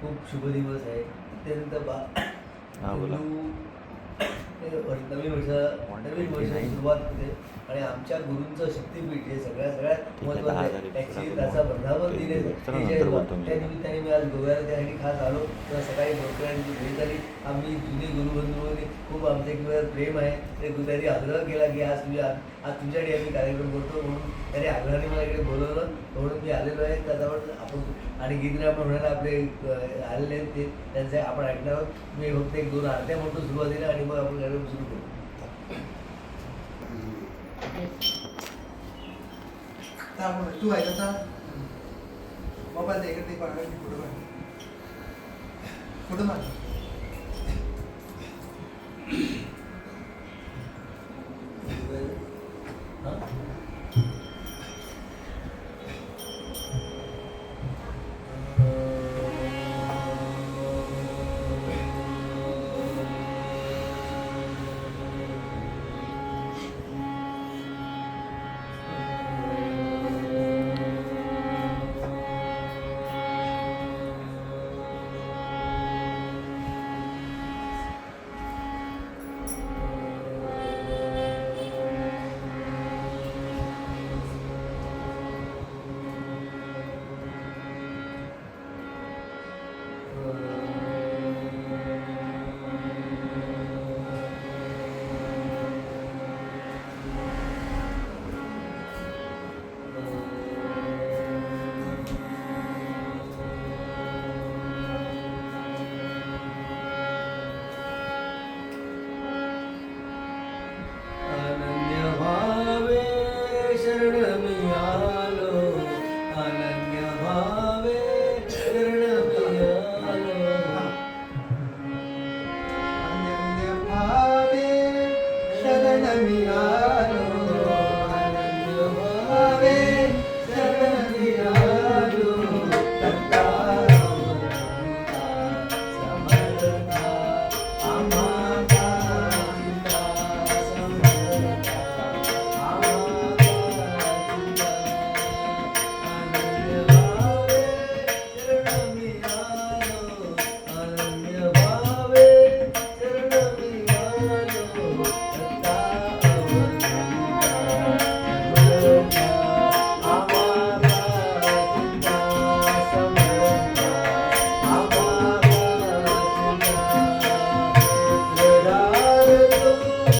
खूप शुभ दिवस आहे. अत्यंत हां बोला. नवीन वर्षाची सुरुवात होते आणि आमच्या गुरूंचं शक्तीपीठ हे सगळ्यात ठीक आहे, महत्त्वाचं 10,000 आहे. extra ॲक्च्युली करू त्याचा मग. वर्धापन ते दिने चला नंतर बोलतो मी. त्या निमित्ताने मी आज गोव्याला त्यासाठी खास आलो. तर सकाळी डॉक्टरांची भेट झाली. आम्ही जुने गुरुबंधूंनी खूप आमच्या किंवा प्रेम आहे. ते त्यांनी आग्रह केला की आज तुमच्यासाठी आम्ही कार्यक्रम करतो म्हणून त्याने आग्रहाने मला इकडे बोलवलं. म्हणून मी आलेलो आहे. त्याच्यावर आपण आणि गीतराम म्हणायला आपले आलेले आहेत ते त्यांचे आपण ऐकणार आहोत. मी फक्त 1-2 आरत्या म्हणतो सुरुवातीला आणि मग आपण कार्यक्रम सुरू करू. तू आहे का मोबाईल दे इकडे फोटो मार फोटो मार